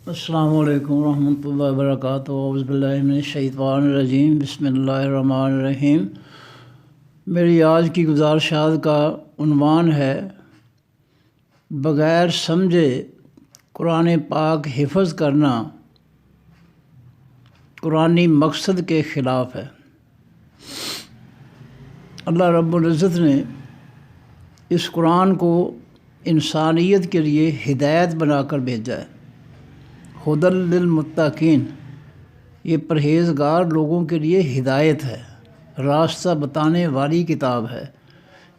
السلام علیکم ورحمۃ اللہ وبرکاتہ۔ اعوذ باللہ من الشیطان الرجیم، بسم اللہ الرحمن الرحیم۔ میری آج کی گزارشات کا عنوان ہے بغیر سمجھے قرآن پاک حفظ کرنا قرآنی مقصد کے خلاف ہے۔ اللہ رب العزت نے اس قرآن کو انسانیت کے لیے ہدایت بنا کر بھیجا ہے۔ ہدی للمتقین، یہ پرہیزگار لوگوں کے لیے ہدایت ہے، راستہ بتانے والی کتاب ہے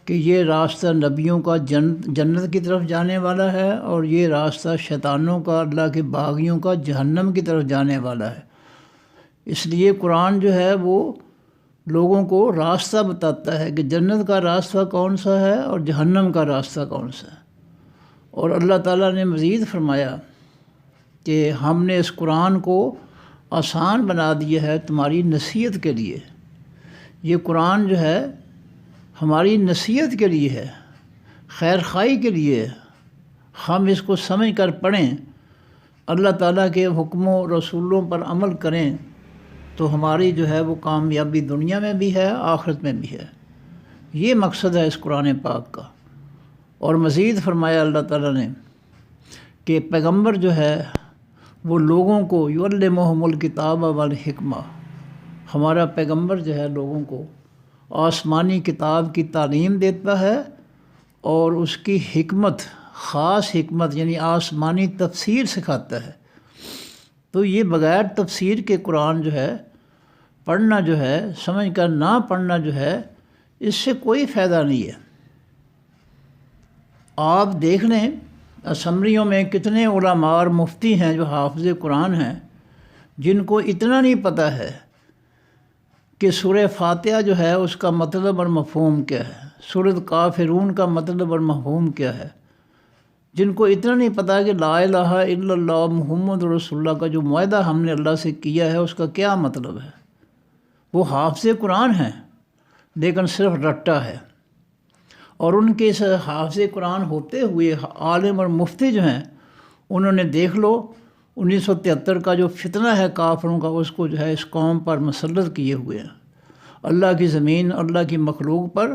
کہ یہ راستہ نبیوں کا جنت کی طرف جانے والا ہے، اور یہ راستہ شیطانوں کا، اللہ کے باغیوں کا جہنم کی طرف جانے والا ہے۔ اس لیے قرآن جو ہے وہ لوگوں کو راستہ بتاتا ہے کہ جنت کا راستہ کون سا ہے اور جہنم کا راستہ کون سا ہے۔ اور اللہ تعالیٰ نے مزید فرمایا کہ ہم نے اس قرآن کو آسان بنا دیا ہے تمہاری نصیحت کے لیے۔ یہ قرآن جو ہے ہماری نصیحت کے لیے ہے، خیر خواہی کے لیے ہے۔ ہم اس کو سمجھ کر پڑھیں، اللہ تعالیٰ کے حکموں رسولوں پر عمل کریں تو ہماری جو ہے وہ کامیابی دنیا میں بھی ہے، آخرت میں بھی ہے۔ یہ مقصد ہے اس قرآن پاک کا۔ اور مزید فرمایا اللہ تعالیٰ نے کہ پیغمبر جو ہے وہ لوگوں کو یعلمہم الکتاب والحکمہ، ہمارا پیغمبر جو ہے لوگوں کو آسمانی کتاب کی تعلیم دیتا ہے اور اس کی حکمت، خاص حکمت یعنی آسمانی تفسیر سکھاتا ہے۔ تو یہ بغیر تفسیر کے قرآن جو ہے پڑھنا جو ہے، سمجھ کر نہ پڑھنا جو ہے، اس سے کوئی فائدہ نہیں ہے۔ آپ دیکھ لیں اسمبلیوں میں کتنے علماء اور مفتی ہیں جو حافظ قرآن ہیں، جن کو اتنا نہیں پتہ ہے کہ سورہ فاتحہ جو ہے اس کا مطلب اور مفہوم کیا ہے، سورۃ کافرون کا مطلب اور مفہوم کیا ہے، جن کو اتنا نہیں پتہ کہ لا الہ الا اللہ محمد رسول اللہ کا جو معاہدہ ہم نے اللہ سے کیا ہے اس کا کیا مطلب ہے۔ وہ حافظ قرآن ہیں لیکن صرف رٹا ہے، اور ان کے اس حافظ قرآن ہوتے ہوئے عالم اور مفتی جو ہیں، انہوں نے دیکھ لو 1973 کا جو فتنہ ہے کافروں کا، اس کو جو ہے اس قوم پر مسلط کیے ہوئے ہیں۔ اللہ کی زمین، اللہ کی مخلوق پر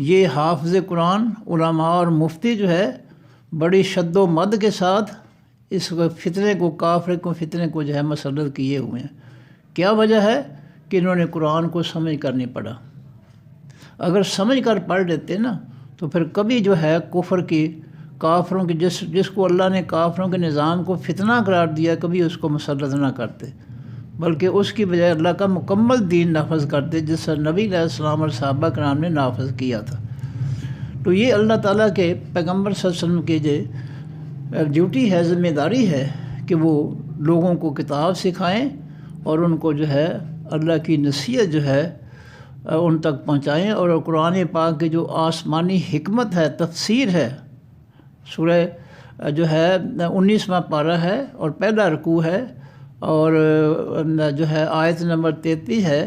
یہ حافظ قرآن علماء اور مفتی جو ہے بڑی شد و مد کے ساتھ اس فتنے کو، کافر کو فتنے کو جو ہے مسلط کیے ہوئے ہیں۔ کیا وجہ ہے کہ انہوں نے قرآن کو سمجھ کر نہیں پڑھا۔ اگر سمجھ کر پڑھ لیتے نا تو پھر کبھی جو ہے کفر کی، کافروں کی، جس کو اللہ نے کافروں کے نظام کو فتنہ قرار دیا، کبھی اس کو مسلط نہ کرتے، بلکہ اس کی بجائے اللہ کا مکمل دین نافذ کرتے جس سے نبی علیہ السلام اور صحابہ کرام نے نافذ کیا تھا۔ تو یہ اللہ تعالیٰ کے پیغمبر صلی اللہ علیہ وسلم کی جو ڈیوٹی ہے، ذمہ داری ہے کہ وہ لوگوں کو کتاب سکھائیں اور ان کو جو ہے اللہ کی نصیحت جو ہے ان تک پہنچائیں۔ اور قرآن پاک کی جو آسمانی حکمت ہے، تفسیر ہے، سورہ جو ہے 19واں پارہ ہے اور پہلا رکوع ہے، اور جو ہے آیت نمبر 33 ہے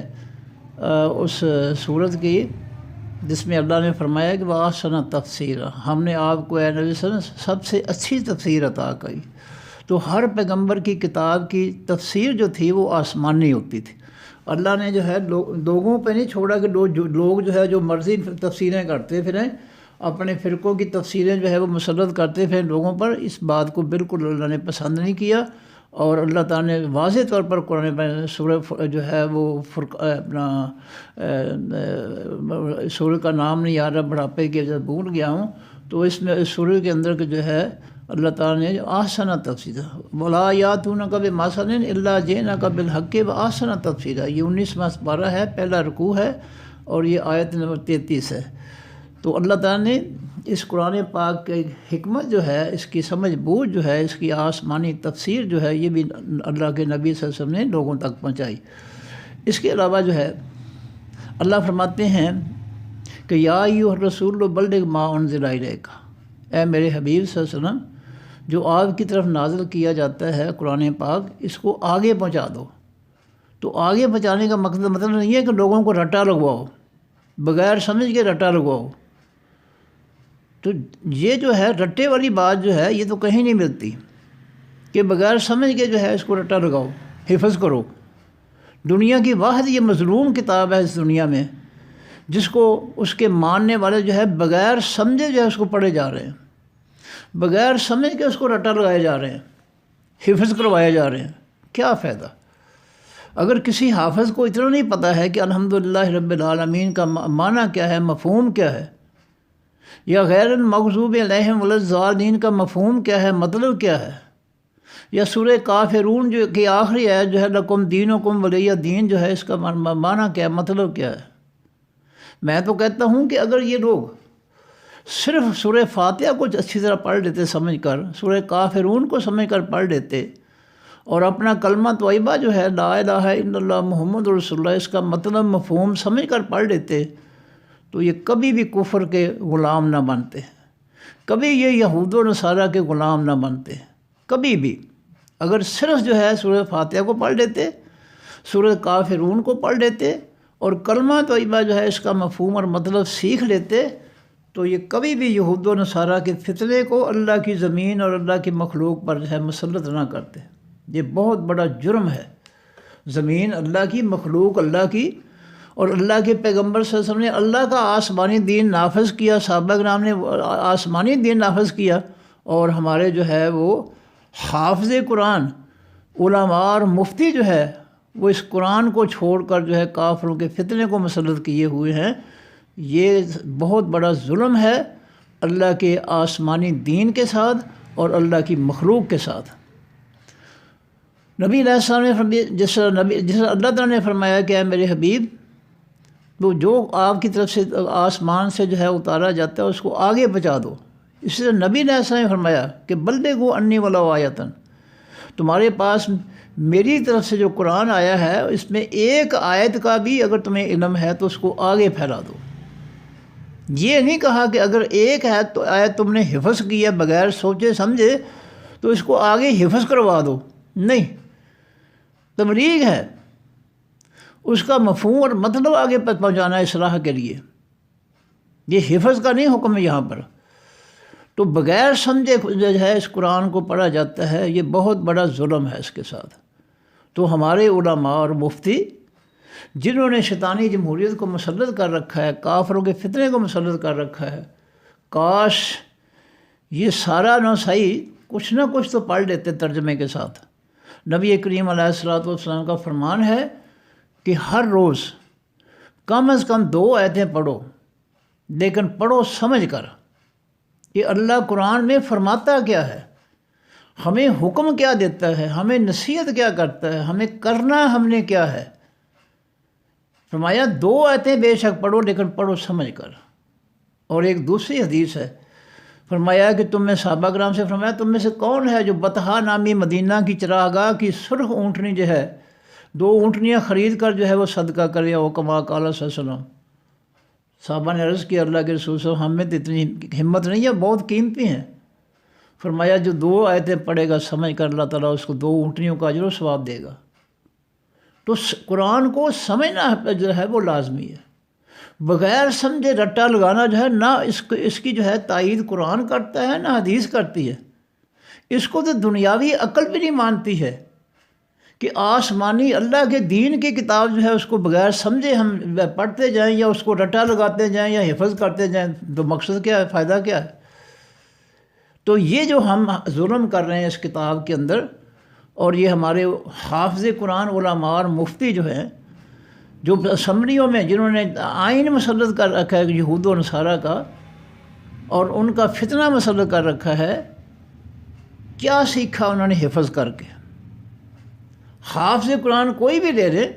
اس سورت کی، جس میں اللہ نے فرمایا کہ وَأَحْسَنَ تَفْسِيرًا، ہم نے آپ کو اے نبی صلی اللہ علیہ وسلم سب سے اچھی تفسیر عطا کی۔ تو ہر پیغمبر کی کتاب کی تفسیر جو تھی وہ آسمانی ہوتی تھی۔ اللہ نے جو ہے لوگوں پہ نہیں چھوڑا کہ لوگ جو ہے جو مرضی تفسیریں کرتے پھریں، اپنے فرقوں کی تفسیریں جو ہے وہ مسلط کرتے پھریں لوگوں پر۔ اس بات کو بالکل اللہ نے پسند نہیں کیا، اور اللہ تعالیٰ نے واضح طور پر قرآن میں سورہ جو ہے وہ اپنا سورہ کا نام نہیں آ رہا، بڑھاپے کے جب بھول گیا ہوں، تو اس میں اس سورہ کے اندر جو ہے اللہ تعالیٰ نے احسن تفسیرا وَلَا يَأْتُونَكَ بِمَثَلٍ إِلَّا جِئْنَاكَ بِالْحَقِّ وَأَحْسَنَ تَفْسِيرًا۔ یہ 19واں پارہ ہے، پہلا رکوع ہے، اور یہ آیت نمبر 33 ہے۔ تو اللہ تعالیٰ نے اس قرآن پاک کی حکمت جو ہے، اس کی سمجھ بوجھ جو ہے، اس کی آسمانی تفسیر جو ہے، یہ بھی اللہ کے نبی صلی اللہ علیہ وسلم نے لوگوں تک پہنچائی۔ اس کے علاوہ جو ہے اللہ فرماتے ہیں کہ یا ایھا الرسول بلغ ما انزل الیک، اے میرے حبیب صلی اللہ علیہ وسلم، جو آپ کی طرف نازل کیا جاتا ہے قرآن پاک، اس کو آگے پہنچا دو۔ تو آگے پہنچانے کا مطلب نہیں ہے کہ لوگوں کو رٹا لگواؤ، بغیر سمجھ کے رٹا لگواؤ۔ تو یہ جو ہے رٹے والی بات جو ہے یہ تو کہیں نہیں ملتی کہ بغیر سمجھ کے جو ہے اس کو رٹا لگاؤ، حفظ کرو۔ دنیا کی واحد یہ مظلوم کتاب ہے اس دنیا میں جس کو اس کے ماننے والے جو ہے بغیر سمجھے جو ہے اس کو پڑھے جا رہے ہیں، بغیر سمجھ کے اس کو رٹا لگائے جا رہے ہیں، حفظ کروائے جا رہے ہیں۔ کیا فائدہ؟ اگر کسی حافظ کو اتنا نہیں پتہ ہے کہ الحمدللہ رب العالمین کا معنی کیا ہے، مفہوم کیا ہے، یا غیر المغضوب علیہم ولا الضالین کا مفہوم کیا ہے، مطلب کیا ہے، یا سورہ کافرون جو کہ آخری آیت جو ہے لکم دینکم ولی دین جو ہے اس کا معنی کیا ہے، مطلب کیا ہے، میں تو کہتا ہوں کہ اگر یہ لوگ صرف سورہ فاتحہ کو اچھی طرح پڑھ لیتے سمجھ کر، سورہ کافرون کو سمجھ کر پڑھ لیتے، اور اپنا کلمہ طیبہ جو ہے لا الہ الا اللہ محمد رسول اللہ اس کا مطلب مفہوم سمجھ کر پڑھ لیتے، تو یہ کبھی بھی کفر کے غلام نہ بنتے، کبھی یہ یہود و نصارہ کے غلام نہ بنتے، کبھی بھی۔ اگر صرف جو ہے سورہ فاتحہ کو پڑھ لیتے، سورہ کافرون کو پڑھ لیتے اور کلمہ طیبہ جو ہے اس کا مفہوم اور مطلب سیکھ لیتے، تو یہ کبھی بھی یہود و نصارہ کے فتنے کو اللہ کی زمین اور اللہ کی مخلوق پر جو ہے مسلط نہ کرتے۔ یہ بہت بڑا جرم ہے۔ زمین اللہ کی، مخلوق اللہ کی، اور اللہ کے پیغمبر صلی اللہ علیہ وسلم نے اللہ کا آسمانی دین نافذ کیا، صحابہ کرام نے آسمانی دین نافذ کیا، اور ہمارے جو ہے وہ حافظ قرآن علماء اور مفتی جو ہے وہ اس قرآن کو چھوڑ کر جو ہے کافروں کے فتنے کو مسلط کیے ہوئے ہیں۔ یہ بہت بڑا ظلم ہے اللہ کے آسمانی دین کے ساتھ اور اللہ کی مخلوق کے ساتھ۔ نبی علیہ السلام نے فرمایا، جس طرح اللہ تعالیٰ نے فرمایا کہ اے میرے حبیب، تو جو آپ کی طرف سے آسمان سے جو ہے اتارا جاتا ہے اس کو آگے پہنچا دو۔ اسی طرح نبی علیہ السلام نے فرمایا کہ بلغوا انی ولو آیۃ، تمہارے پاس میری طرف سے جو قرآن آیا ہے اس میں ایک آیت کا بھی اگر تمہیں علم ہے تو اس کو آگے پھیلا دو۔ یہ نہیں کہا کہ اگر ایک ہے تو آیت تم نے حفظ کی ہے بغیر سوچے سمجھے تو اس کو آگے حفظ کروا دو، نہیں، تبلیغ ہے، اس کا مفہوم اور مطلب آگے پہنچانا اصلاح کے لیے، یہ حفظ کا نہیں حکم ہے یہاں پر۔ تو بغیر سمجھے جو ہے اس قرآن کو پڑھا جاتا ہے، یہ بہت بڑا ظلم ہے اس کے ساتھ۔ تو ہمارے علماء اور مفتی جنہوں نے شیطانی جمہوریت کو مسلط کر رکھا ہے، کافروں کے فتنے کو مسلط کر رکھا ہے، کاش یہ سارا نہ صحیح کچھ نہ کچھ تو پڑھ لیتے ترجمے کے ساتھ۔ نبی کریم علیہ السلام کا فرمان ہے کہ ہر روز کم از کم 2 آیتیں پڑھو، لیکن پڑھو سمجھ کر کہ اللہ قرآن میں فرماتا کیا ہے، ہمیں حکم کیا دیتا ہے، ہمیں نصیحت کیا کرتا ہے، ہمیں کرنا ہم نے کیا ہے۔ فرمایا 2 آیتیں بے شک پڑھو لیکن پڑھو سمجھ کر۔ اور ایک دوسری حدیث ہے، فرمایا کہ تم میں صحابہ کرام سے فرمایا تم میں سے کون ہے جو بطحا نامی مدینہ کی چراگاہ کی سرخ اونٹنی جو ہے 2 اونٹنیاں خرید کر جو ہے وہ صدقہ کرے، او کما قال صلی اللہ علیہ وسلم۔ صحابہ نے عرض کی اللہ کے رسول صلی اللہ علیہ وسلم، ہم میں تو اتنی ہمت نہیں ہے، بہت قیمتی ہیں۔ فرمایا جو 2 آیتیں پڑھے گا سمجھ کر اللہ تعالیٰ اس کو 2 اونٹنیوں کا اجر و ثواب دے گا۔ تو قرآن کو سمجھنا جو ہے وہ لازمی ہے، بغیر سمجھے رٹا لگانا جو ہے نہ اس کی جو ہے تائید قرآن کرتا ہے نہ حدیث کرتی ہے۔ اس کو تو دنیاوی عقل بھی نہیں مانتی ہے کہ آسمانی اللہ کے دین کی کتاب جو ہے اس کو بغیر سمجھے ہم پڑھتے جائیں یا اس کو رٹا لگاتے جائیں یا حفظ کرتے جائیں، تو مقصد کیا ہے، فائدہ کیا ہے؟ تو یہ جو ہم ظلم کر رہے ہیں اس کتاب کے اندر، اور یہ ہمارے حافظ قرآن علماء اور مفتی جو ہیں، جو اسمبلیوں میں جنہوں نے آئین مسلط کر رکھا ہے یہود و نصارہ کا، اور ان کا فتنہ مسلط کر رکھا ہے، کیا سیکھا انہوں نے حفظ کر کے؟ حافظ قرآن کوئی بھی لے لے،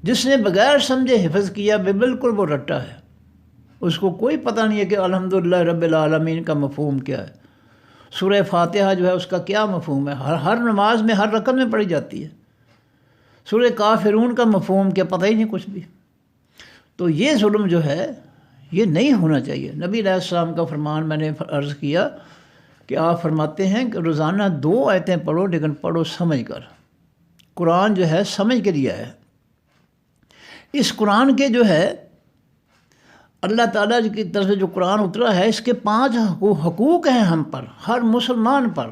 جس نے بغیر سمجھے حفظ کیا بالکل وہ رٹا ہے، اس کو کوئی پتہ نہیں ہے کہ الحمدللہ رب العالمین کا مفہوم کیا ہے، سورہ فاتحہ جو ہے اس کا کیا مفہوم ہے، ہر نماز میں ہر رکعت میں پڑھی جاتی ہے، سورہ کافرون کا مفہوم کیا، پتہ ہی نہیں کچھ بھی۔ تو یہ ظلم جو ہے یہ نہیں ہونا چاہیے۔ نبی علیہ السلام کا فرمان میں نے عرض کیا کہ آپ فرماتے ہیں کہ روزانہ 2 آیتیں پڑھو لیکن پڑھو سمجھ کر۔ قرآن جو ہے سمجھ کے لیے ہے۔ اس قرآن کے جو ہے اللہ تعالیٰ کی طرف سے جو قرآن اترا ہے، اس کے 5 حقوق ہیں ہم پر، ہر مسلمان پر،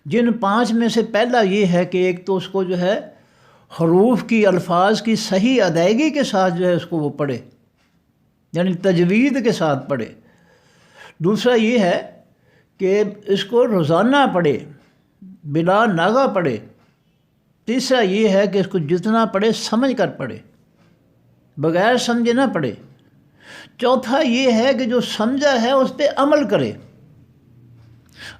جن 5 میں سے پہلا یہ ہے کہ ایک تو اس کو جو ہے حروف کی الفاظ کی صحیح ادائیگی کے ساتھ جو ہے اس کو وہ پڑھے، یعنی تجوید کے ساتھ پڑھے۔ دوسرا یہ ہے کہ اس کو روزانہ پڑھے، بلا ناغہ پڑھے۔ تیسرا یہ ہے کہ اس کو جتنا پڑھے سمجھ کر پڑھے، بغیر سمجھے نہ پڑھے۔ چوتھا یہ ہے کہ جو سمجھا ہے اس پہ عمل کرے۔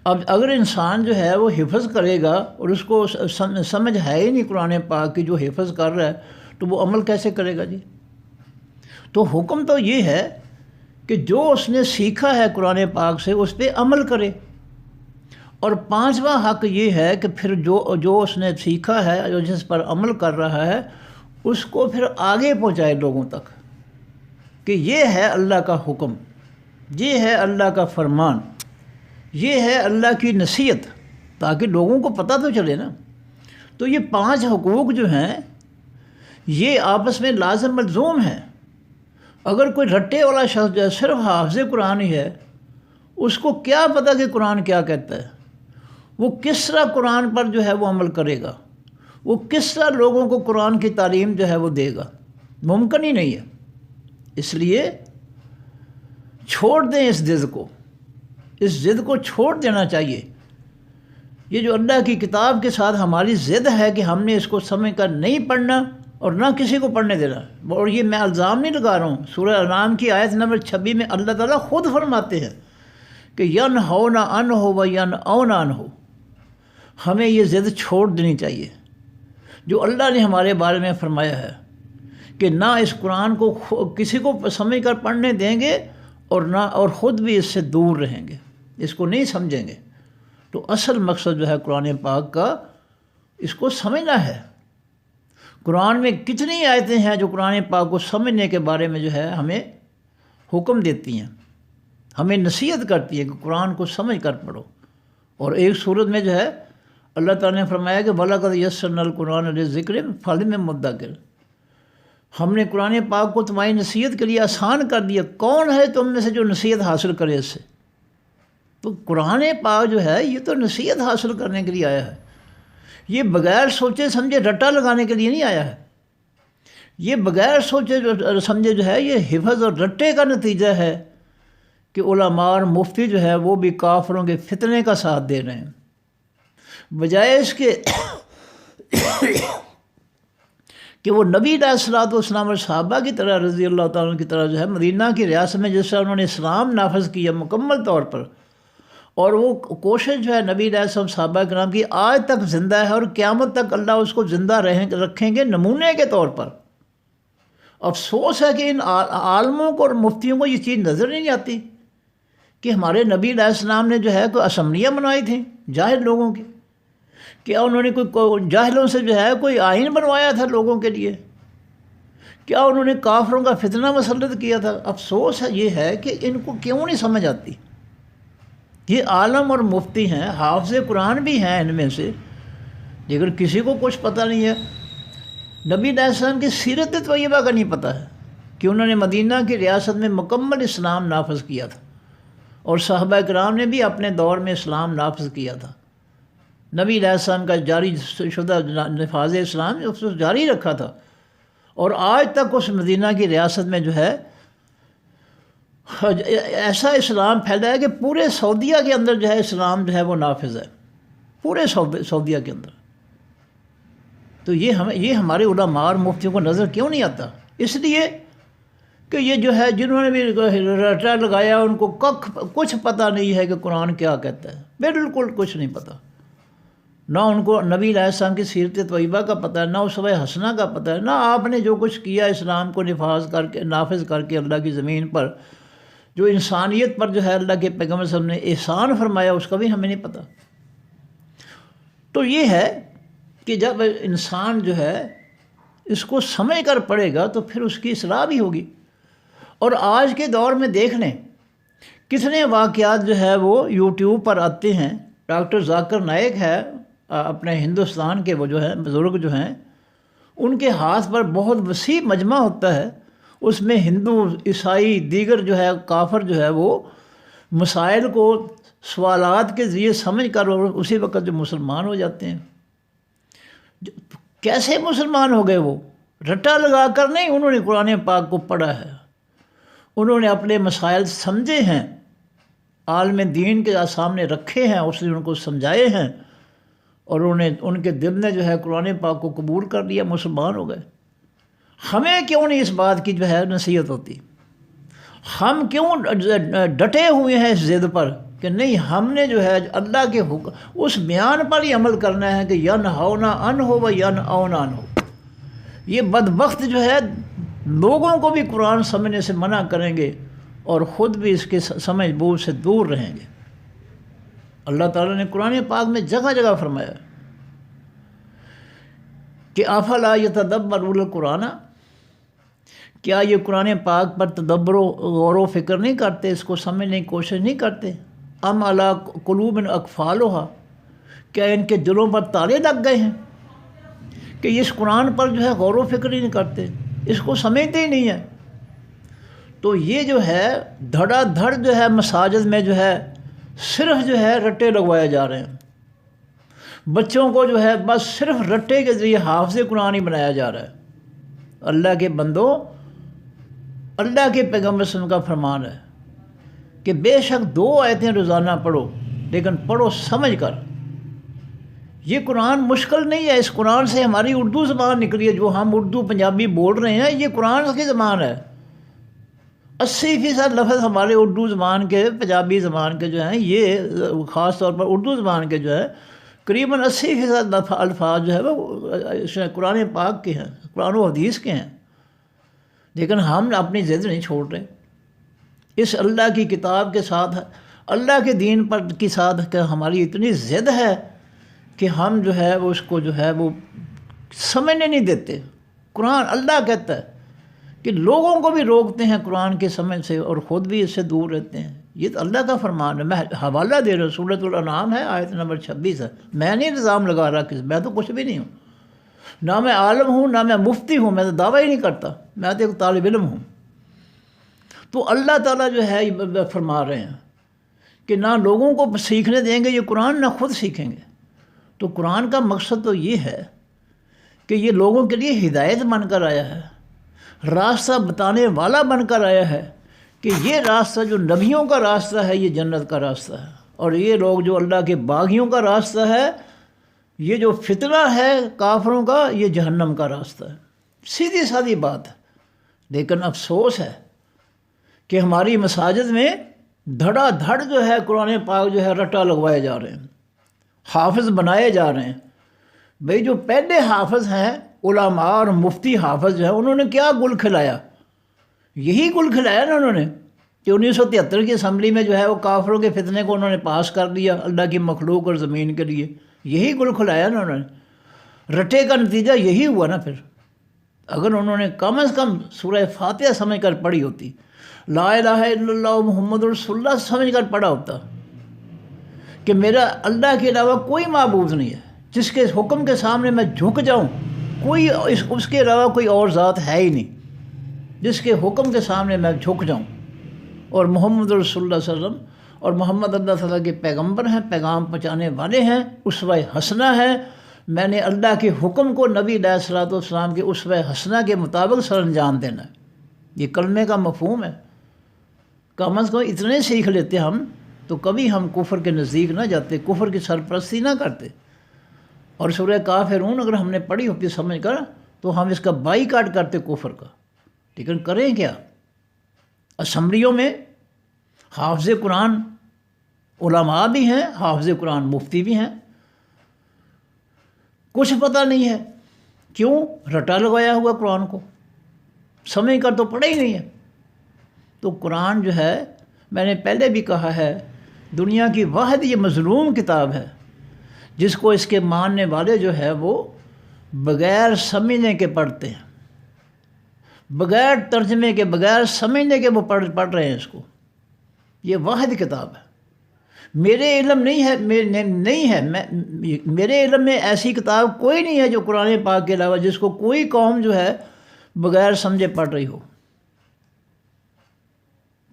اب اگر انسان جو ہے وہ حفظ کرے گا اور اس کو سمجھ ہے ہی نہیں قرآن پاک کی جو حفظ کر رہا ہے، تو وہ عمل کیسے کرے گا جی؟ تو حکم تو یہ ہے کہ جو اس نے سیکھا ہے قرآن پاک سے اس پہ عمل کرے، اور 5واں حق یہ ہے کہ پھر جو اس نے سیکھا ہے، جو جس پر عمل کر رہا ہے، اس کو پھر آگے پہنچائے لوگوں تک کہ یہ ہے اللہ کا حکم، یہ ہے اللہ کا فرمان، یہ ہے اللہ کی نصیحت، تاکہ لوگوں کو پتہ تو چلے نا۔ تو یہ 5 حقوق جو ہیں یہ آپس میں لازم ملزوم ہیں۔ اگر کوئی رٹے والا شخص جو ہے صرف حافظ قرآن ہی ہے، اس کو کیا پتہ کہ قرآن کیا کہتا ہے؟ وہ کس طرح قرآن پر جو ہے وہ عمل کرے گا؟ وہ کس طرح لوگوں کو قرآن کی تعلیم جو ہے وہ دے گا؟ ممکن ہی نہیں ہے۔ اس لیے چھوڑ دیں اس ضد کو، اس ضد کو چھوڑ دینا چاہیے۔ یہ جو اللہ کی کتاب کے ساتھ ہماری ضد ہے کہ ہم نے اس کو سمجھ کر نہیں پڑھنا اور نہ کسی کو پڑھنے دینا، اور یہ میں الزام نہیں لگا رہا ہوں، سورہ انعام کی آیت نمبر 26 میں اللہ تعالیٰ خود فرماتے ہیں کہ ینہون عنہ و ینأون عنہ، ہمیں یہ ضد چھوڑ دینی چاہیے جو اللہ نے ہمارے بارے میں فرمایا ہے کہ نہ اس قرآن کو کسی کو سمجھ کر پڑھنے دیں گے اور خود بھی اس سے دور رہیں گے، اس کو نہیں سمجھیں گے۔ تو اصل مقصد جو ہے قرآن پاک کا، اس کو سمجھنا ہے۔ قرآن میں کتنی آیتیں ہیں جو قرآن پاک کو سمجھنے کے بارے میں جو ہے ہمیں حکم دیتی ہیں، ہمیں نصیحت کرتی ہے کہ قرآن کو سمجھ کر پڑھو۔ اور ایک صورت میں جو ہے اللہ تعالیٰ نے فرمایا کہ وَلَقَدْ يَسَّرْنَا الْقُرْآنَ لِلذِّكْرِ فَهَلْ مِن مُدَّكِرٍ، ہم نے قرآن پاک کو تمہاری نصیحت کے لیے آسان کر دیا، کون ہے تم میں سے جو نصیحت حاصل کرے اس سے؟ تو قرآن پاک جو ہے یہ تو نصیحت حاصل کرنے کے لیے آیا ہے، یہ بغیر سوچے سمجھے رٹا لگانے کے لیے نہیں آیا ہے۔ یہ بغیر سوچے سمجھے جو ہے یہ حفظ اور رٹے کا نتیجہ ہے کہ علماء اور مفتی جو ہے وہ بھی کافروں کے فتنے کا ساتھ دے رہے ہیں، بجائے اس کے کہ وہ نبی علیہ الصلوۃ والسلام اور صحابہ کی طرح رضی اللہ تعالیٰ عنہ کی طرح جو ہے مدینہ کی ریاست میں جس طرح انہوں نے اسلام نافذ کیا مکمل طور پر، اور وہ کوشش جو ہے نبی علیہ السلام صحابہ کرام کی آج تک زندہ ہے، اور قیامت تک اللہ اس کو زندہ رکھیں گے نمونے کے طور پر۔ افسوس ہے کہ ان عالموں کو اور مفتیوں کو یہ چیز نظر نہیں آتی کہ ہمارے نبی علیہ السلام نے جو ہے کوئی اسمبلیاں بنوائی تھیں جاہل لوگوں کی، کیا انہوں نے کوئی جاہلوں سے جو ہے کوئی آئین بنوایا تھا لوگوں کے لیے، کیا انہوں نے کافروں کا فتنہ مسلط کیا تھا؟ افسوس ہے یہ ہے کہ ان کو کیوں نہیں سمجھ آتی۔ یہ عالم اور مفتی ہیں، حافظ قرآن بھی ہیں ان میں سے، لیکن کسی کو کچھ پتہ نہیں ہے۔ نبی علیہ السلام کی سیرت طیبہ کا نہیں پتہ ہے کہ انہوں نے مدینہ کی ریاست میں مکمل اسلام نافذ کیا تھا، اور صحابہ کرام نے بھی اپنے دور میں اسلام نافذ کیا تھا۔ نبی علیہ السلام کا جاری شدہ نفاذ اسلام اس کو جاری رکھا تھا، اور آج تک اس مدینہ کی ریاست میں جو ہے ایسا اسلام پھیلا ہے کہ پورے سعودیہ کے اندر جو ہے اسلام جو ہے وہ نافذ ہے، پورے سعودیہ کے اندر۔ تو یہ ہمارے علماء اور مفتیوں کو نظر کیوں نہیں آتا؟ اس لیے کہ یہ جو ہے جنہوں نے بھی رٹا لگایا ان کو کچھ پتہ نہیں ہے کہ قرآن کیا کہتا ہے، بالکل کچھ نہیں پتہ۔ نہ ان کو نبی علیہ السلام کی سیرت طیبہ کا پتہ ہے، نہ اسوہ حسنہ کا پتہ ہے، نہ آپ نے جو کچھ کیا اسلام کو نافذ کر کے اللہ کی زمین پر، جو انسانیت پر جو ہے اللہ کے پیغمبر صلی اللہ علیہ وسلم نے احسان فرمایا، اس کا بھی ہمیں نہیں پتہ۔ تو یہ ہے کہ جب انسان جو ہے اس کو سمجھ کر پڑھے گا تو پھر اس کی اصلاح بھی ہوگی۔ اور آج کے دور میں دیکھ لیں کتنے واقعات جو ہے وہ یوٹیوب پر آتے ہیں۔ ڈاکٹر ذاکر نائک ہے اپنے ہندوستان کے، وہ جو ہے بزرگ جو ہیں، ان کے ہاتھ پر بہت وسیع مجمع ہوتا ہے، اس میں ہندو، عیسائی، دیگر جو ہے کافر جو ہے وہ مسائل کو سوالات کے ذریعے سمجھ کر اور اسی وقت جو مسلمان ہو جاتے ہیں. کیسے مسلمان ہو گئے؟ وہ رٹا لگا کر نہیں، انہوں نے قرآن پاک کو پڑھا ہے، انہوں نے اپنے مسائل سمجھے ہیں، عالم دین کے سامنے رکھے ہیں، اس نے ان کو سمجھائے ہیں، اور ان کے دل نے جو ہے قرآن پاک کو قبول کر لیا، مسلمان ہو گئے. ہمیں کیوں نہیں اس بات کی جو ہے نصیحت ہوتی؟ ہم کیوں ڈٹے ہوئے ہیں اس ضد پر کہ نہیں، ہم نے جو ہے اللہ کے حکم اس بیان پر ہی عمل کرنا ہے کہ ینہونا عنہ و ینأونا عنہ. یہ بدبخت جو ہے لوگوں کو بھی قرآن سمجھنے سے منع کریں گے اور خود بھی اس کے سمجھ بوجھ سے دور رہیں گے. اللہ تعالیٰ نے قرآن پاک میں جگہ جگہ فرمایا کہ افلا یتدبرون القرآن، کیا یہ قرآن پاک پر تدبر و غور و فکر نہیں کرتے، اس کو سمجھنے کی کوشش نہیں کرتے؟ ام علی قلوب اقفالھا، کیا ان کے دلوں پر تالے لگ گئے ہیں کہ اس قرآن پر جو ہے غور و فکر ہی نہیں کرتے، اس کو سمجھتے ہی نہیں ہیں؟ تو یہ جو ہے دھڑا دھڑ جو ہے مساجد میں جو ہے صرف جو ہے رٹے لگوائے جا رہے ہیں. بچوں کو جو ہے بس صرف رٹے کے ذریعے حافظ قرآن ہی بنایا جا رہا ہے. اللہ کے بندو، اللہ کے پیغمبر صلی اللہ علیہ وسلم کا فرمان ہے کہ بے شک 2 آیتیں روزانہ پڑھو، لیکن پڑھو سمجھ کر. یہ قرآن مشکل نہیں ہے، اس قرآن سے ہماری اردو زبان نکلی ہے، جو ہم اردو پنجابی بول رہے ہیں یہ قرآن کی زبان ہے. 80% لفظ ہمارے اردو زبان کے، پنجابی زبان کے جو ہیں، یہ خاص طور پر اردو زبان کے جو ہے قریباً 80% الفاظ جو ہے وہ قرآن پاک کے ہیں، قرآن و حدیث کے ہیں. لیکن ہم اپنی ضد نہیں چھوڑ رہے. اس اللہ کی کتاب کے ساتھ، اللہ کے دین پر کی ساتھ کہ ہماری اتنی ضد ہے کہ ہم جو ہے وہ اس کو جو ہے وہ سمجھنے نہیں دیتے. قرآن اللہ کہتا ہے کہ لوگوں کو بھی روکتے ہیں قرآن کے سمجھ سے اور خود بھی اس سے دور رہتے ہیں. یہ تو اللہ کا فرمان ہے. میں حوالہ دے رہا ہوں، سورۃ الانعام ہے، آیت نمبر 26 ہے. میں نہیں الزام لگا رہا، میں تو کچھ بھی نہیں ہوں، نہ میں عالم ہوں، نہ میں مفتی ہوں، میں تو دعویٰ ہی نہیں کرتا، میں تو ایک طالب علم ہوں. تو اللہ تعالیٰ جو ہے فرما رہے ہیں کہ نہ لوگوں کو سیکھنے دیں گے یہ قرآن، نہ خود سیکھیں گے. تو قرآن کا مقصد تو یہ ہے کہ یہ لوگوں کے لیے ہدایت بن کر آیا ہے، راستہ بتانے والا بن کر آیا ہے کہ یہ راستہ جو نبیوں کا راستہ ہے یہ جنت کا راستہ ہے، اور یہ لوگ جو اللہ کے باغیوں کا راستہ ہے، یہ جو فتنہ ہے کافروں کا، یہ جہنم کا راستہ ہے. سیدھی سادی بات ہے. لیکن افسوس ہے کہ ہماری مساجد میں دھڑا دھڑ جو ہے قرآن پاک جو ہے رٹا لگوائے جا رہے ہیں، حافظ بنائے جا رہے ہیں. بھئی جو پہلے حافظ ہیں، علماء اور مفتی حافظ جو ہیں، انہوں نے کیا گل کھلایا؟ یہی گل کھلایا نا انہوں نے کہ 1973 کی اسمبلی میں جو ہے وہ کافروں کے فتنے کو انہوں نے پاس کر دیا اللہ کی مخلوق اور زمین کے لیے. یہی گل کھلایا نا انہوں نے. رٹے کا نتیجہ یہی ہوا نا. پھر اگر انہوں نے کم از کم سورہ فاتحہ سمجھ کر پڑھی ہوتی، لا الہ الا اللہ محمد رسول اللہ سمجھ کر پڑھا ہوتا کہ میرا اللہ کے علاوہ کوئی معبود نہیں ہے، جس کے حکم کے سامنے میں جھک جاؤں، کوئی اس کے علاوہ کوئی اور ذات ہے ہی نہیں، جس کے حکم کے سامنے میں جھک جاؤں، اور محمد رسول اللہ صلی اللہ علیہ وسلم اور محمد اللہ تعالیٰ کے پیغمبر ہیں، پیغام پہنچانے والے ہیں، اسوہ حسنہ ہیں. میں نے اللہ کے حکم کو نبی علیہ الصلوۃ والسلام کے اسوہ حسنہ کے مطابق سر انجام دینا ہے. یہ کلمے کا مفہوم ہے. کم از کم اتنے سیکھ لیتے ہم تو کبھی ہم کفر کے نزدیک نہ جاتے، کفر کی سرپرستی نہ کرتے. اور سورہ کافرون اگر ہم نے پڑھی ہوتی سمجھ کر تو ہم اس کا بائیکاٹ کرتے کفر کا. لیکن کریں کیا؟ اسمبلیوں میں حافظ قرآن علماء بھی ہیں، حافظ قرآن مفتی بھی ہیں، کچھ پتہ نہیں ہے. کیوں؟ رٹا لگایا ہوا قرآن کو سمجھ کر تو پڑھا ہی نہیں ہے. تو قرآن جو ہے، میں نے پہلے بھی کہا ہے، دنیا کی واحد یہ مظلوم کتاب ہے جس کو اس کے ماننے والے جو ہے وہ بغیر سمجھنے کے پڑھتے ہیں، بغیر ترجمے کے، بغیر سمجھنے کے وہ پڑھ رہے ہیں اس کو. یہ واحد کتاب ہے. میرے علم نہیں ہے، میرے علم میں ایسی کتاب کوئی نہیں ہے جو قرآن پاک کے علاوہ جس کو کوئی قوم جو ہے بغیر سمجھے پڑھ رہی ہو.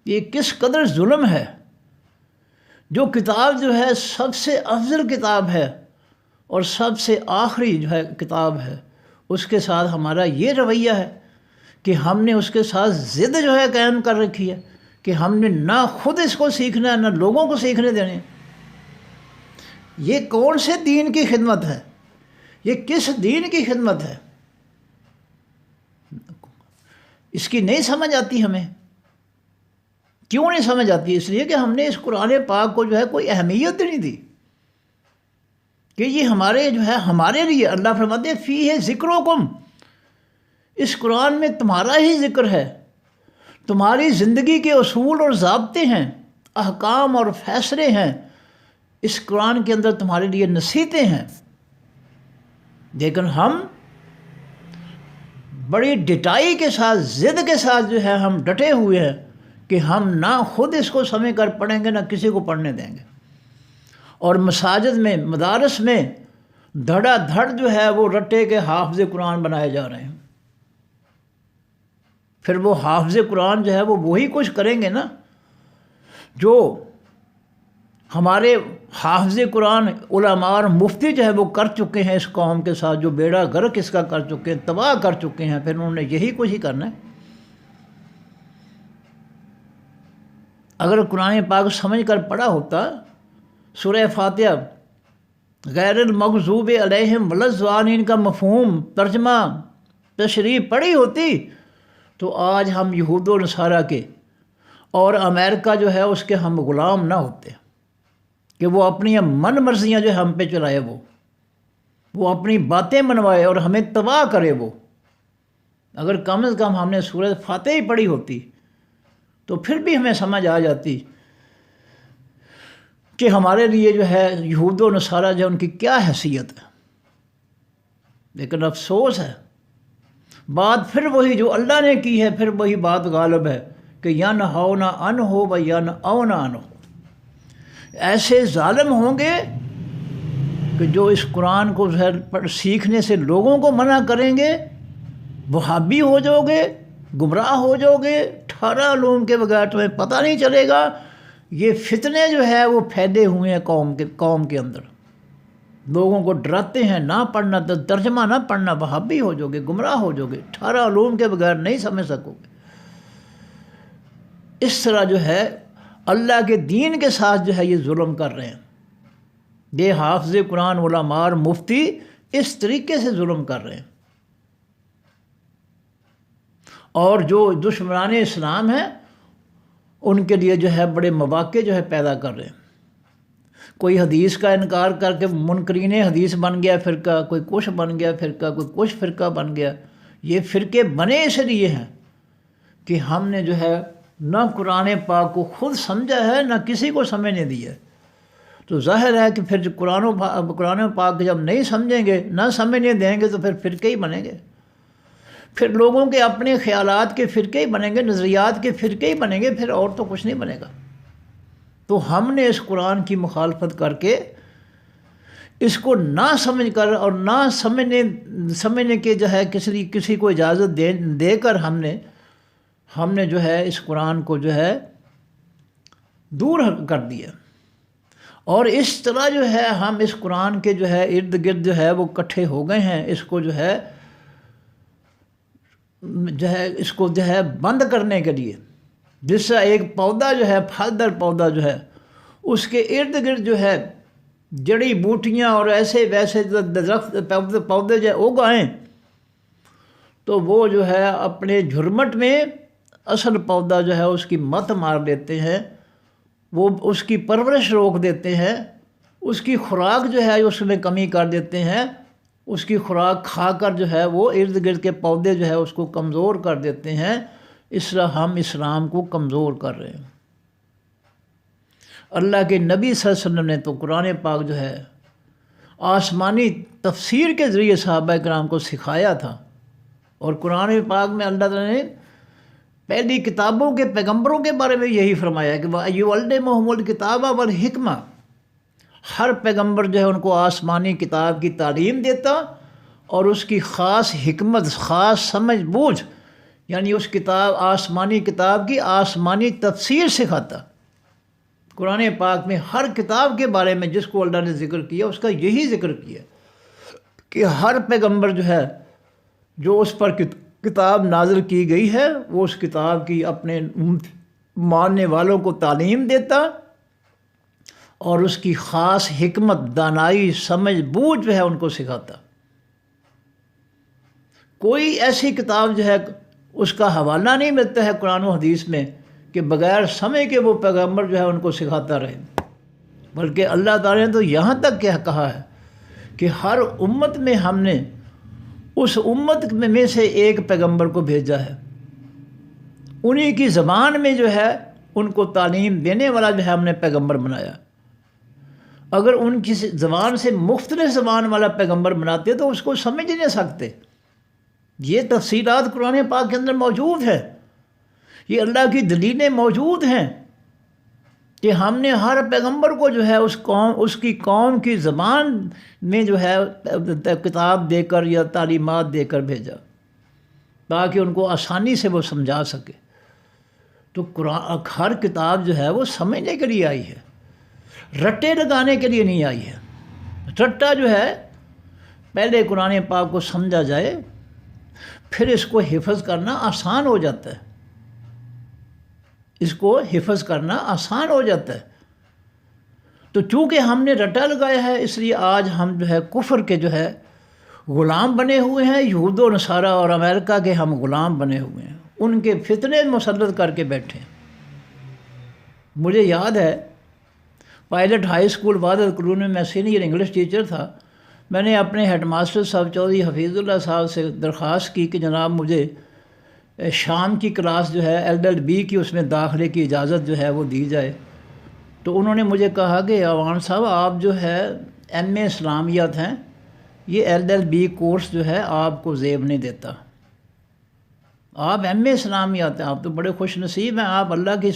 یہ کس قدر ظلم ہے جو کتاب جو ہے سب سے افضل کتاب ہے اور سب سے آخری جو ہے کتاب ہے، اس کے ساتھ ہمارا یہ رویہ ہے کہ ہم نے اس کے ساتھ ضد جو ہے قائم کر رکھی ہے کہ ہم نے نہ خود اس کو سیکھنا ہے نہ لوگوں کو سیکھنے دینے۔ یہ کون سے دین کی خدمت ہے؟ یہ کس دین کی خدمت ہے؟ اس کی نہیں سمجھ آتی ہمیں۔ کیوں نہیں سمجھ آتی؟ اس لیے کہ ہم نے اس قرآن پاک کو جو ہے کوئی اہمیت نہیں دی کہ یہ ہمارے جو ہے ہمارے لیے، اللہ فرماتے ہیں فی ہے ذکرکم، اس قرآن میں تمہارا ہی ذکر ہے، تمہاری زندگی کے اصول اور ضابطے ہیں، احکام اور فیصلے ہیں، اس قرآن کے اندر تمہارے لیے نصیحتیں ہیں۔ لیکن ہم بڑی ڈٹائی کے ساتھ، ضد کے ساتھ جو ہے ہم ڈٹے ہوئے ہیں کہ ہم نہ خود اس کو سمجھ کر پڑھیں گے نہ کسی کو پڑھنے دیں گے، اور مساجد میں، مدارس میں دھڑا دھڑ جو ہے وہ رٹے کے حافظ قرآن بنائے جا رہے ہیں۔ پھر وہ حافظ قرآن جو ہے وہ وہی کچھ کریں گے نا جو ہمارے حافظ قرآن علماء اور مفتی جو ہے وہ کر چکے ہیں اس قوم کے ساتھ، جو بیڑا غرق اس کا کر چکے ہیں، تباہ کر چکے ہیں، پھر انہوں نے یہی کچھ ہی کرنا ہے۔ اگر قرآن پاک سمجھ کر پڑھا ہوتا، سورہ فاتحہ غیر المغضوب علیہم ولا الضالین کا مفہوم، ترجمہ، تشریح پڑھی ہوتی تو آج ہم یہود و نصارہ کے اور امریکہ جو ہے اس کے ہم غلام نہ ہوتے کہ وہ اپنی من مرضیاں جو ہم پہ چلائے، وہ اپنی باتیں منوائے اور ہمیں تباہ کرے۔ وہ اگر کم از کم ہم نے سورہ فاتحہ ہی پڑھی ہوتی تو پھر بھی ہمیں سمجھ آ جاتی کہ ہمارے لیے جو ہے یہود و نصارہ جو ان کی کیا حیثیت ہے۔ لیکن افسوس ہے، بات پھر وہی جو اللہ نے کی ہے، پھر وہی بات غالب ہے کہ ینہون عنہ و ینأون عنہ۔ ایسے ظالم ہوں گے کہ جو اس قرآن کو سیکھنے سے لوگوں کو منع کریں گے، وہابی ہو جاؤ گے، گمراہ ہو جاؤ گے، 18 علوم کے بغیر تمہیں پتہ نہیں چلے گا۔ یہ فتنے جو ہے وہ پھیلے ہوئے ہیں قوم کے اندر، لوگوں کو ڈراتے ہیں نہ پڑھنا، ترجمہ نہ پڑھنا، وہابی ہو جاؤ گے، گمراہ ہو جاؤ گے، 18 علوم کے بغیر نہیں سمجھ سکو گے۔ اس طرح جو ہے اللہ کے دین کے ساتھ جو ہے یہ ظلم کر رہے ہیں، یہ حافظ قرآن علماء اور مفتی اس طریقے سے ظلم کر رہے ہیں، اور جو دشمنان اسلام ہیں ان کے لیے جو ہے بڑے مواقع جو ہے پیدا کر رہے ہیں۔ کوئی حدیث کا انکار کر کے منکرین حدیث بن گیا فرقہ، کوئی کچھ بن گیا فرقہ، کوئی کچھ فرقہ بن گیا۔ یہ فرقے بنے اس لیے ہیں کہ ہم نے جو ہے نہ قرآن پاک کو خود سمجھا ہے نہ کسی کو سمجھنے دیا ہے۔ تو ظاہر ہے کہ پھر قرآن پاک جب نہیں سمجھیں گے، نہ سمجھنے دیں گے، تو پھر فرقے ہی بنیں گے، پھر لوگوں کے اپنے خیالات کے فرقے ہی بنیں گے، نظریات کے فرقے ہی بنیں گے، پھر اور تو کچھ نہیں بنے گا۔ تو ہم نے اس قرآن کی مخالفت کر کے، اس کو نہ سمجھ کر اور نہ سمجھنے کے جو ہے کسی کو اجازت دے کر ہم نے جو ہے اس قرآن کو جو ہے دور کر دیا، اور اس طرح جو ہے ہم اس قرآن کے جو ہے ارد گرد جو ہے وہ اکٹھے ہو گئے ہیں، اس کو جو ہے بند کرنے کے لیے۔ جس سے ایک پودا جو ہے، پھلدار پودا جو ہے، اس کے ارد گرد جو ہے جڑی بوٹیاں اور ایسے ویسے درخت پودے جو اگائیں تو وہ جو ہے اپنے جھرمٹ میں اصل پودا جو ہے اس کی مت مار لیتے ہیں، وہ اس کی پرورش روک دیتے ہیں، اس کی خوراک جو ہے اس میں کمی کر دیتے ہیں، اس کی خوراک کھا کر جو ہے وہ ارد گرد کے پودے جو ہے اس کو کمزور کر دیتے ہیں۔ اس طرح ہم اسلام کو کمزور کر رہے ہیں۔ اللہ کے نبی صلی اللہ علیہ وسلم نے تو قرآن پاک جو ہے آسمانی تفسیر کے ذریعے صحابہ کرام کو سکھایا تھا، اور قرآن پاک میں اللہ تعالیٰ نے پہلی کتابوں کے پیغمبروں کے بارے میں یہی فرمایا کہ وَيُعَلِّمُهُمُ الْكِتَابَ وَالْحِكْمَةَ، ہر پیغمبر جو ہے ان کو آسمانی کتاب کی تعلیم دیتا اور اس کی خاص حکمت، خاص سمجھ بوجھ، یعنی اس کتاب، آسمانی کتاب کی آسمانی تفسیر سکھاتا۔ قرآن پاک میں ہر کتاب کے بارے میں جس کو اللہ نے ذکر کیا اس کا یہی ذکر کیا کہ ہر پیغمبر جو ہے جو اس پر کتاب نازل کی گئی ہے وہ اس کتاب کی اپنے ماننے والوں کو تعلیم دیتا اور اس کی خاص حکمت، دانائی، سمجھ بوجھ جو ہے ان کو سکھاتا۔ کوئی ایسی کتاب جو ہے اس کا حوالہ نہیں ملتا ہے قرآن و حدیث میں کہ بغیر سمجھ کے وہ پیغمبر جو ہے ان کو سکھاتا رہے، بلکہ اللہ تعالیٰ نے تو یہاں تک کیا کہا ہے کہ ہر امت میں ہم نے اس امت میں سے ایک پیغمبر کو بھیجا ہے، انہی کی زبان میں جو ہے ان کو تعلیم دینے والا جو ہے ہم نے پیغمبر بنایا۔ اگر ان کی زبان سے مختلف زبان والا پیغمبر بناتے تو اس کو سمجھ نہیں سکتے۔ یہ تفصیلات قرآن پاک کے اندر موجود ہے، یہ اللہ کی دلیلیں موجود ہیں کہ ہم نے ہر پیغمبر کو جو ہے اس کی قوم کی زبان میں جو ہے کتاب دے کر یا تعلیمات دے کر بھیجا تاکہ ان کو آسانی سے وہ سمجھا سکے۔ تو قرآن ہر کتاب جو ہے وہ سمجھنے کے لیے آئی ہے، رٹے لگانے کے لیے نہیں آئی ہے۔ رٹا جو ہے پہلے قرآن پاک کو سمجھا جائے پھر اس کو حفظ کرنا آسان ہو جاتا ہے، اس کو حفظ کرنا آسان ہو جاتا ہے۔ تو چونکہ ہم نے رٹا لگایا ہے اس لیے آج ہم جو ہے کفر کے جو ہے غلام بنے ہوئے ہیں، یہود و نصارہ اور امریکہ کے ہم غلام بنے ہوئے ہیں، ان کے فتنے مسلط کر کے بیٹھے ہیں۔ مجھے یاد ہے پائلٹ ہائی اسکول وحدت کالونی میں سینئر انگلش ٹیچر تھا، میں نے اپنے ہیڈ ماسٹر صاحب چودھری حفیظ اللہ صاحب سے درخواست کی کہ جناب مجھے شام کی کلاس جو ہے LLB کی اس میں داخلے کی اجازت جو ہے وہ دی جائے۔ تو انہوں نے مجھے کہا کہ عوان صاحب آپ جو ہے MA اسلامیات ہیں، یہ LLB کورس جو ہے آپ کو زیب نہیں دیتا، آپ MA اسلامیات ہیں، آپ تو بڑے خوش نصیب ہیں، آپ اللہ کی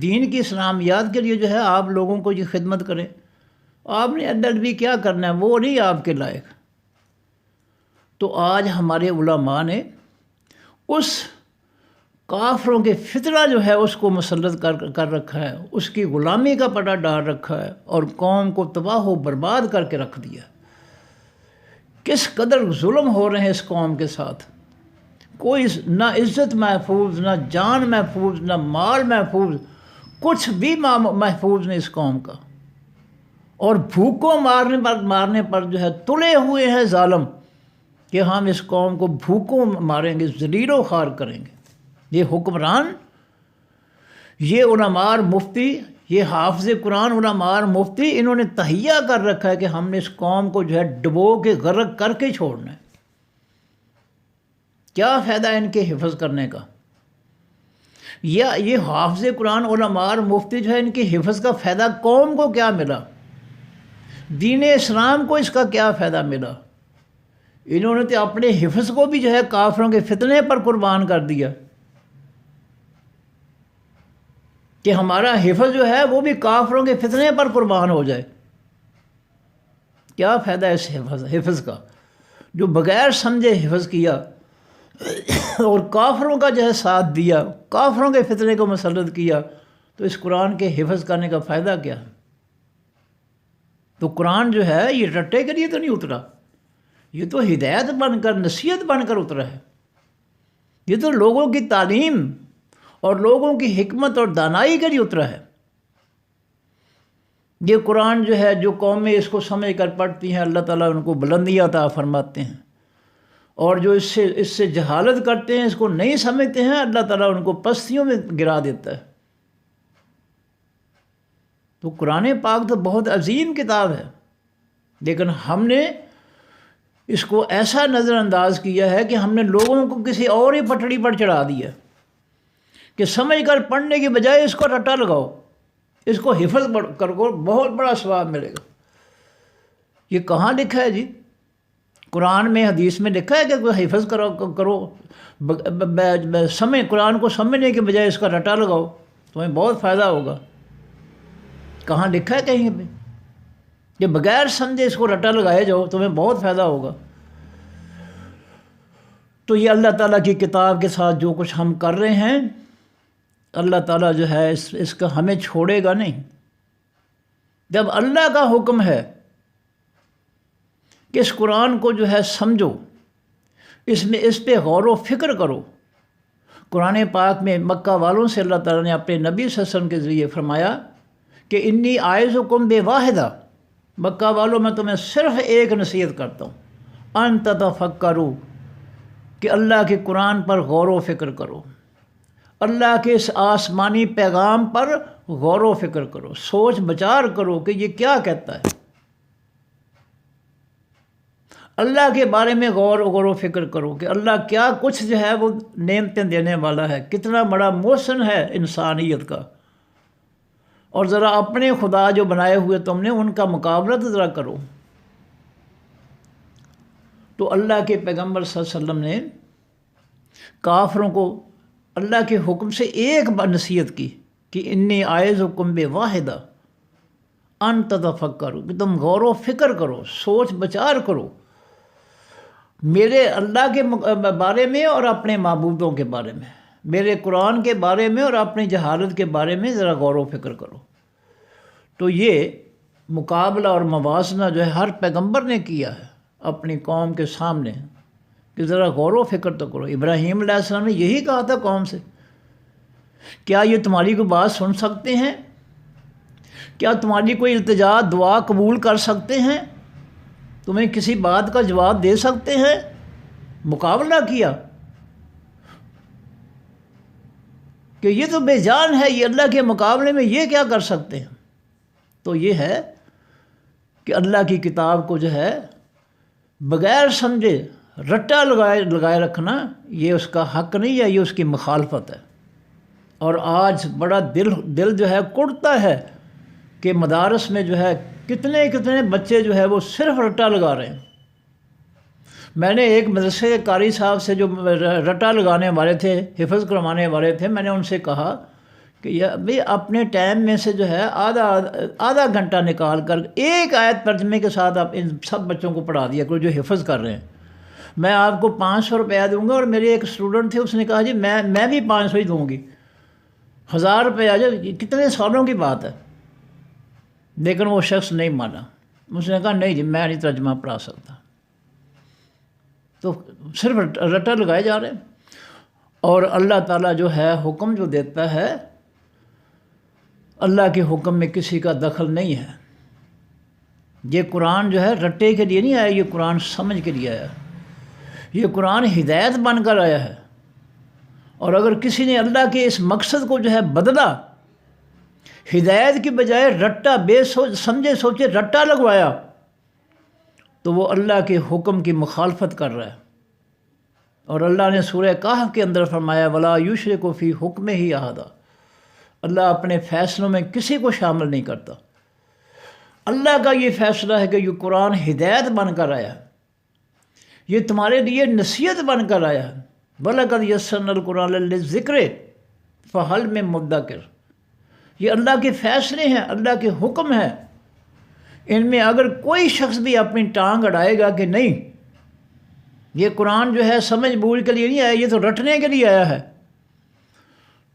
دین کی اسلامیات کے لیے جو ہے آپ لوگوں کو یہ خدمت کریں، آپ نے LLB کیا کرنا ہے، وہ نہیں آپ کے لائق۔ تو آج ہمارے علماء نے اس کافروں کے فتنہ جو ہے اس کو مسلط کر رکھا ہے، اس کی غلامی کا پٹا ڈال رکھا ہے اور قوم کو تباہ و برباد کر کے رکھ دیا۔ کس قدر ظلم ہو رہے ہیں اس قوم کے ساتھ، کوئی نہ عزت محفوظ، نہ جان محفوظ، نہ مال محفوظ، کچھ بھی محفوظ نہیں اس قوم کا، اور بھوکوں مارنے پر جو ہے تلے ہوئے ہیں ظالم کہ ہم اس قوم کو بھوکوں ماریں گے، ذلیل و خوار کریں گے۔ یہ حکمران، یہ علماء اور مفتی، یہ حافظ قرآن علماء اور مفتی، انہوں نے تہیہ کر رکھا ہے کہ ہم نے اس قوم کو جو ہے ڈبو کے غرق کر کے چھوڑنا ہے۔ کیا فائدہ ہے ان کے حفظ کرنے کا؟ یا یہ حافظ قرآن علماء اور مفتی جو ہے ان کے حفظ کا فائدہ قوم کو کیا ملا؟ دین اسلام کو اس کا کیا فائدہ ملا؟ انہوں نے تو اپنے حفظ کو بھی جو ہے کافروں کے فتنے پر قربان کر دیا کہ ہمارا حفظ جو ہے وہ بھی کافروں کے فتنے پر قربان ہو جائے۔ کیا فائدہ ہے اس حفظ کا جو بغیر سمجھے حفظ کیا اور کافروں کا جو ہے ساتھ دیا، کافروں کے فتنے کو مسلط کیا، تو اس قرآن کے حفظ کرنے کا فائدہ کیا ہے؟ تو قرآن جو ہے یہ رٹے کے لیے تو نہیں اترا، یہ تو ہدایت بن کر، نصیحت بن کر اترا ہے، یہ تو لوگوں کی تعلیم اور لوگوں کی حکمت اور دانائی کے لیے اترا ہے۔ یہ قرآن جو ہے جو قومیں اس کو سمجھ کر پڑھتی ہیں اللہ تعالیٰ ان کو بلندیاں عطا فرماتے ہیں، اور جو اس سے جہالت کرتے ہیں، اس کو نہیں سمجھتے ہیں، اللہ تعالیٰ ان کو پستیوں میں گرا دیتا ہے۔ تو قرآن پاک تو بہت عظیم کتاب ہے، لیکن ہم نے اس کو ایسا نظر انداز کیا ہے کہ ہم نے لوگوں کو کسی اور ہی پٹڑی پر چڑھا دیا کہ سمجھ کر پڑھنے کی بجائے اس کو رٹا لگاؤ، اس کو حفظ کرو، بہت بڑا ثواب ملے گا۔ یہ کہاں لکھا ہے جی؟ قرآن میں، حدیث میں لکھا ہے کہ کوئی حفظ کرو، قرآن کو سمجھنے کے بجائے اس کا رٹا لگاؤ، تمہیں بہت فائدہ ہوگا؟ کہاں لکھا ہے کہیں پہ کہ بغیر سمجھے اس کو رٹا لگائے جاؤ تمہیں بہت فائدہ ہوگا؟ تو یہ اللہ تعالیٰ کی کتاب کے ساتھ جو کچھ ہم کر رہے ہیں، اللہ تعالیٰ جو ہے اس کا ہمیں چھوڑے گا نہیں، جب اللہ کا حکم ہے کہ اس قرآن کو جو ہے سمجھو، اس پہ غور و فکر کرو۔ قرآن پاک میں مکہ والوں سے اللہ تعالیٰ نے اپنے نبی صلی اللہ علیہ وسلم کے ذریعے فرمایا کہ انی اعظکم بواحدہ، مکہ والوں میں تمہیں صرف ایک نصیحت کرتا ہوں، ان تتفکروا، کہ اللہ کے قرآن پر غور و فکر کرو، اللہ کے اس آسمانی پیغام پر غور و فکر کرو، سوچ بچار کرو کہ یہ کیا کہتا ہے۔ اللہ کے بارے میں غور و فکر کرو کہ اللہ کیا کچھ جو ہے وہ نعمتیں دینے والا ہے، کتنا بڑا محسن ہے انسانیت کا، اور ذرا اپنے خدا جو بنائے ہوئے تم نے ان کا مقابلہ تو ذرا کرو۔ تو اللہ کے پیغمبر صلی اللہ علیہ وسلم نے کافروں کو اللہ کے حکم سے ایک بار نصیحت کی کہ انی اعظکم بواحدہ ان تتفکروا، کہ تم غور و فکر کرو، سوچ بچار کرو میرے اللہ کے بارے میں اور اپنے معبودوں کے بارے میں، میرے قرآن کے بارے میں اور اپنی جہالت کے بارے میں ذرا غور و فکر کرو۔ تو یہ مقابلہ اور موازنہ جو ہے ہر پیغمبر نے کیا ہے اپنی قوم کے سامنے کہ ذرا غور و فکر تو کرو۔ ابراہیم علیہ السلام نے یہی کہا تھا قوم سے، کیا یہ تمہاری کوئی بات سن سکتے ہیں؟ کیا تمہاری کوئی التجا دعا قبول کر سکتے ہیں؟ تمہیں کسی بات کا جواب دے سکتے ہیں؟ مقابلہ کیا کہ یہ تو بے جان ہے، یہ اللہ کے مقابلے میں یہ کیا کر سکتے ہیں؟ تو یہ ہے کہ اللہ کی کتاب کو جو ہے بغیر سمجھے رٹا لگائے رکھنا، یہ اس کا حق نہیں ہے، یہ اس کی مخالفت ہے۔ اور آج بڑا دل جو ہے کڑتا ہے کہ مدارس میں جو ہے کتنے بچے جو ہے وہ صرف رٹا لگا رہے ہیں۔ میں نے ایک مدرسے کے قاری صاحب سے جو رٹا لگانے والے تھے، حفظ کروانے والے تھے، میں نے ان سے کہا کہ بھئی اپنے ٹائم میں سے جو ہے آدھا گھنٹہ نکال کر ایک آیت ترجمے کے ساتھ آپ ان سب بچوں کو پڑھا دیا کرو جو حفظ کر رہے ہیں۔ میں آپ کو 500 روپیہ دوں گا، اور میرے ایک اسٹوڈنٹ تھے، اس نے کہا جی میں بھی 500 ہی دوں گی، 1000 روپیہ جو کتنے سالوں کی بات ہے۔ لیکن وہ شخص نہیں مانا، اس نے کہا نہیں جی میں نہیں ترجمہ پڑھا سکتا۔ تو صرف رٹا لگائے جا رہے ہیں۔ اور اللہ تعالیٰ جو ہے حکم جو دیتا ہے، اللہ کے حکم میں کسی کا دخل نہیں ہے۔ یہ قرآن جو ہے رٹے کے لیے نہیں آیا، یہ قرآن سمجھ کے لیے آیا، یہ قرآن ہدایت بن کر آیا ہے۔ اور اگر کسی نے اللہ کے اس مقصد کو جو ہے بدلا، ہدایت کی بجائے رٹا سمجھے سوچے رٹا لگوایا، تو وہ اللہ کے حکم کی مخالفت کر رہا ہے۔ اور اللہ نے سورہ کہف کے اندر فرمایا وَلَا يُشْرِكُ فِي حُکْمِهِ أَحَدًا، اللہ اپنے فیصلوں میں کسی کو شامل نہیں کرتا۔ اللہ کا یہ فیصلہ ہے کہ یہ قرآن ہدایت بن کر آیا، یہ تمہارے لیے نصیحت بن کر آیا۔ وَلَقَدْ يَسَّرْنَا الْقُرْآنَ لِلذِّكْرِ فَهَلْ مِن مُدَّكِرٍ، یہ اللہ کے فیصلے ہیں، اللہ کے حکم ہیں، ان میں اگر کوئی شخص بھی اپنی ٹانگ اڑائے گا کہ نہیں یہ قرآن جو ہے سمجھ بوجھ کے لیے نہیں آیا، یہ تو رٹنے کے لیے آیا ہے،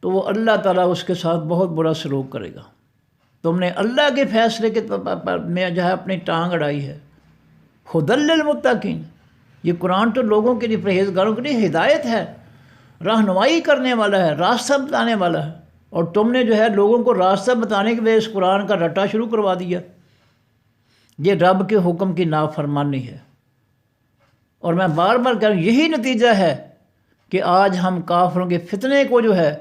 تو وہ اللہ تعالیٰ اس کے ساتھ بہت برا سلوک کرے گا۔ تم نے اللہ کے فیصلے کے میں جو ہے اپنی ٹانگ اڑائی ہے۔ ھدی للمتقین، یہ قرآن تو لوگوں کے لیے، پرہیزگاروں کے لیے ہدایت ہے، رہنمائی کرنے والا ہے، راستہ بتانے والا ہے، اور تم نے جو ہے لوگوں کو راستہ بتانے کے بجائے اس قرآن کا رٹا شروع کروا دیا۔ یہ رب کے حکم کی نافرمانی ہے۔ اور میں بار بار کہہ رہا ہوں یہی نتیجہ ہے کہ آج ہم کافروں کے فتنے کو جو ہے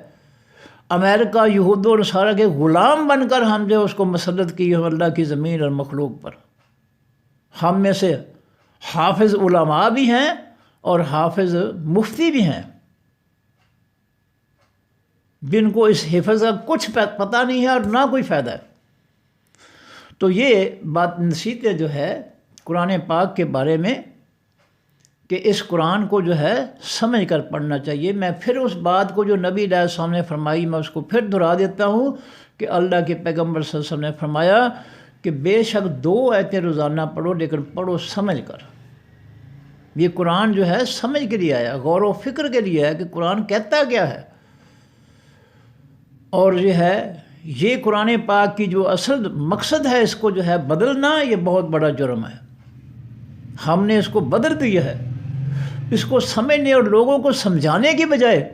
امریکہ، یہود و نصارہ کے غلام بن کر ہم جو اس کو مسلط کی ہم اللہ کی زمین اور مخلوق پر۔ ہم میں سے حافظ علماء بھی ہیں اور حافظ مفتی بھی ہیں جن کو اس حفظ کا کچھ پتہ نہیں ہے اور نہ کوئی فائدہ ہے۔ تو یہ بات نصیحتیں جو ہے قرآن پاک کے بارے میں کہ اس قرآن کو جو ہے سمجھ کر پڑھنا چاہیے۔ میں پھر اس بات کو جو نبی علیہ السلام نے فرمائی میں اس کو پھر دہرا دیتا ہوں کہ اللہ کے پیغمبر صلی اللہ علیہ وسلم نے فرمایا کہ بے شک 2 آیتیں روزانہ پڑھو، لیکن پڑھو سمجھ کر۔ یہ قرآن جو ہے سمجھ کے لیے آیا، غور و فکر کے لیے ہے کہ قرآن کہتا کیا ہے، اور یہ ہے یہ قرآن پاک کی جو اصل مقصد ہے اس کو جو ہے بدلنا، یہ بہت بڑا جرم ہے۔ ہم نے اس کو بدل دیا ہے۔ اس کو سمجھنے اور لوگوں کو سمجھانے کی بجائے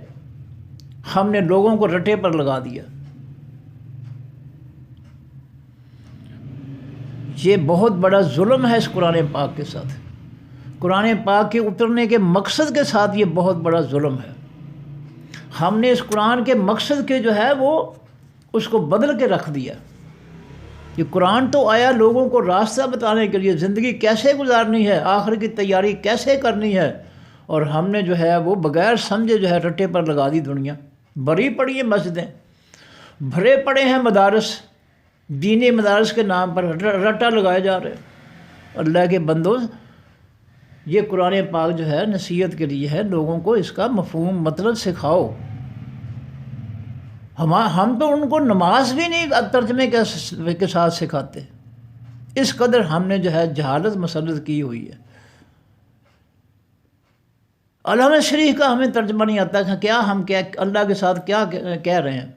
ہم نے لوگوں کو رٹے پر لگا دیا۔ یہ بہت بڑا ظلم ہے اس قرآن پاک کے ساتھ۔ قرآن پاک کے اترنے کے مقصد کے ساتھ یہ بہت بڑا ظلم ہے۔ ہم نے اس قرآن کے مقصد کے جو ہے وہ اس کو بدل کے رکھ دیا۔ یہ قرآن تو آیا لوگوں کو راستہ بتانے کے لیے، زندگی کیسے گزارنی ہے، آخر کی تیاری کیسے کرنی ہے، اور ہم نے جو ہے وہ بغیر سمجھے جو ہے رٹے پر لگا دی دنیا۔ بھری پڑی ہیں مسجدیں، بھرے پڑے ہیں مدارس، دینی مدارس کے نام پر رٹا لگائے جا رہے ہیں۔ اللہ کے بندو، یہ قرآن پاک جو ہے نصیحت کے لیے ہے، لوگوں کو اس کا مفہوم مطلب سکھاؤ۔ ہم تو ان کو نماز بھی نہیں ترجمے کے ساتھ سکھاتے، اس قدر ہم نے جو ہے جہالت مسلط کی ہوئی ہے۔ علامہ شریف کا ہمیں ترجمہ نہیں آتا کہ کیا ہم اللہ کے ساتھ کیا کہہ رہے ہیں،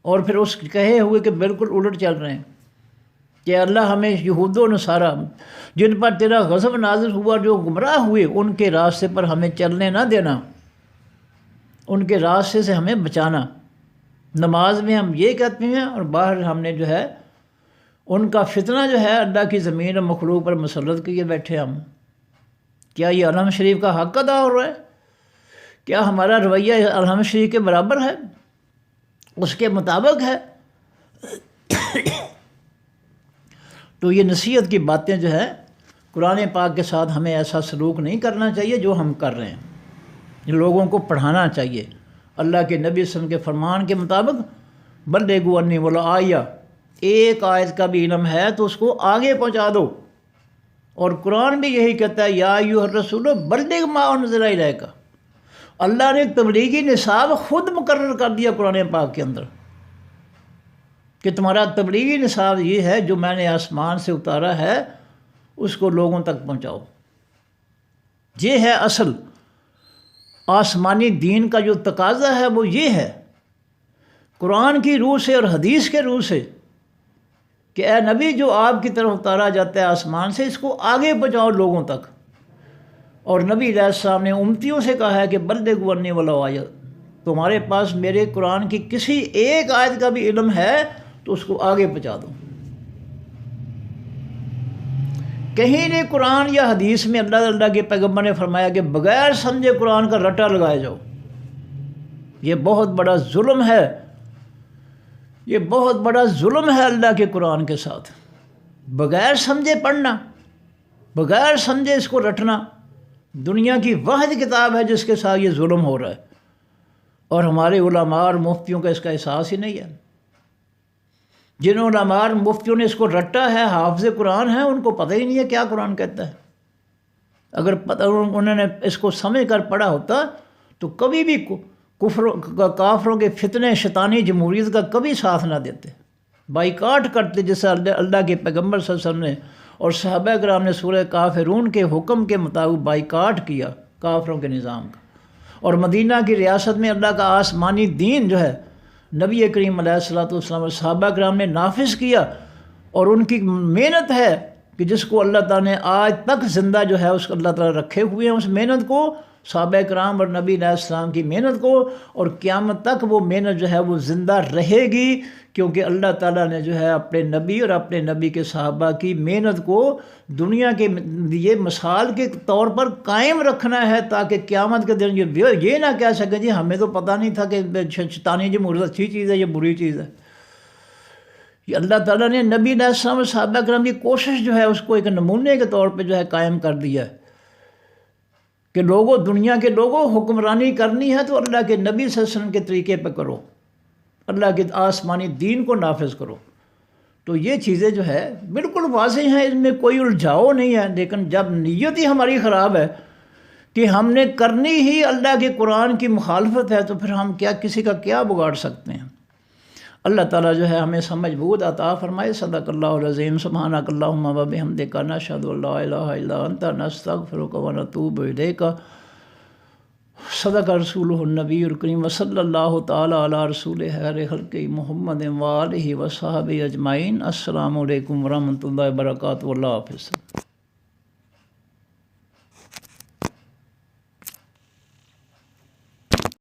اور پھر اس کہے ہوئے کہ بالکل الٹ چل رہے ہیں کہ اللہ ہمیں یہود و نصارہ جن پر تیرا غضب نازل ہوا، جو گمراہ ہوئے، ان کے راستے پر ہمیں چلنے نہ دینا، ان کے راستے سے ہمیں بچانا۔ نماز میں ہم یہ کہتے ہیں اور باہر ہم نے جو ہے ان کا فتنہ جو ہے اللہ کی زمین اور مخلوق پر مسلط کیے بیٹھے ہم۔ کیا یہ علامہ شریف کا حق ادا ہو رہا ہے؟ کیا ہمارا رویہ علامہ شریف کے برابر ہے، اس کے مطابق ہے؟ تو یہ نصیحت کی باتیں جو ہے قرآن پاک کے ساتھ ہمیں ایسا سلوک نہیں کرنا چاہیے جو ہم کر رہے ہیں۔ لوگوں کو پڑھانا چاہیے اللہ کے نبی صلی اللہ علیہ وسلم کے فرمان کے مطابق، بلغوا انی ولو آیہ، ایک آیت کا بھی علم ہے تو اس کو آگے پہنچا دو۔ اور قرآن بھی یہی کہتا ہے، یا ایھا الرسول بلغ ما انزل الیک۔ اللہ نے تبلیغی نصاب خود مقرر کر دیا قرآن پاک کے اندر کہ تمہارا تبلیغی نصاب یہ ہے، جو میں نے آسمان سے اتارا ہے اس کو لوگوں تک پہنچاؤ۔ یہ ہے اصل آسمانی دین کا جو تقاضا ہے، وہ یہ ہے قرآن کی روح سے اور حدیث کے روح سے کہ اے نبی، جو آپ کی طرف اتارا جاتا ہے آسمان سے، اس کو آگے پہنچاؤ لوگوں تک۔ اور نبی علیہ السلام نے امتیوں سے کہا ہے کہ بلغوا انی ولو آیہ، تمہارے پاس میرے قرآن کی کسی ایک آیت کا بھی علم ہے تو اس کو آگے پہنچا دو۔ کہیں نہیں قرآن یا حدیث میں اللہ کے پیغمبر نے فرمایا کہ بغیر سمجھے قرآن کا رٹا لگائے جاؤ۔ یہ بہت بڑا ظلم ہے، یہ بہت بڑا ظلم ہے اللہ کے قرآن کے ساتھ۔ بغیر سمجھے پڑھنا، بغیر سمجھے اس کو رٹنا، دنیا کی واحد کتاب ہے جس کے ساتھ یہ ظلم ہو رہا ہے، اور ہمارے علماء اور مفتیوں کا اس کا احساس ہی نہیں ہے۔ جن علماء اور مفتیوں نے اس کو رٹا ہے، حافظ قرآن ہیں، ان کو پتہ ہی نہیں ہے کیا قرآن کہتا ہے۔ اگر انہوں نے اس کو سمجھ کر پڑھا ہوتا تو کبھی بھی کافروں کے فتنے، شیطانی جمہوریت کا کبھی ساتھ نہ دیتے، بائیکاٹ کرتے، جیسے اللہ کے پیغمبر صلی اللہ علیہ وسلم نے اور صحابہ کرام نے سورہ کافرون کے حکم کے مطابق بائیکاٹ کیا کافروں کے نظام کا۔ اور مدینہ کی ریاست میں اللہ کا آسمانی دین جو ہے نبی کریم علیہ الصلوۃ والسلام اور صحابہ کرام نے نافذ کیا، اور ان کی محنت ہے کہ جس کو اللہ تعالیٰ نے آج تک زندہ جو ہے اس کو اللہ تعالیٰ رکھے ہوئے ہیں، اس محنت کو، صحابہ کرام اور نبی علیہ السلام کی محنت کو، اور قیامت تک وہ محنت جو ہے وہ زندہ رہے گی، کیونکہ اللہ تعالیٰ نے جو ہے اپنے نبی اور اپنے نبی کے صحابہ کی محنت کو دنیا کے یہ مثال کے طور پر قائم رکھنا ہے، تاکہ قیامت کے دن یہ نہ کہہ سکیں جی ہمیں تو پتہ نہیں تھا کہ شیطانی جمہوریت اچھی چیز ہے یا بری چیز ہے۔ یہ اللہ تعالیٰ نے نبی علیہ السلام اور صحابہ کرام کی کوشش جو ہے اس کو ایک نمونے کے طور پہ جو ہے قائم کر دیا ہے کہ لوگوں، دنیا کے لوگوں، حکمرانی کرنی ہے تو اللہ کے نبی صلی اللہ علیہ وسلم کے طریقے پہ کرو، اللہ کے آسمانی دین کو نافذ کرو۔ تو یہ چیزیں جو ہے بالکل واضح ہیں، اس میں کوئی الجھاؤ نہیں ہے، لیکن جب نیت ہی ہماری خراب ہے کہ ہم نے کرنی ہی اللہ کے قرآن کی مخالفت ہے، تو پھر ہم کسی کا کیا بگاڑ سکتے ہیں۔ اللہ تعالیٰ جو ہے ہمیں سمجھ بود عطا فرمائے۔ صدق اللہ العظیم۔ سبحانک اللہم و بحمدک، نشہد ان لا الہ الا انت، نستغفرک و نتوب الیک۔ صدق رسول النبی الکریم وصلی اللہ تعالی علی رسول خیر خلق محمد وآلہ وصحبہ اجمعین۔ السلام علیکم ورحمۃ اللہ وبرکاتہ۔ اللہ حافظ۔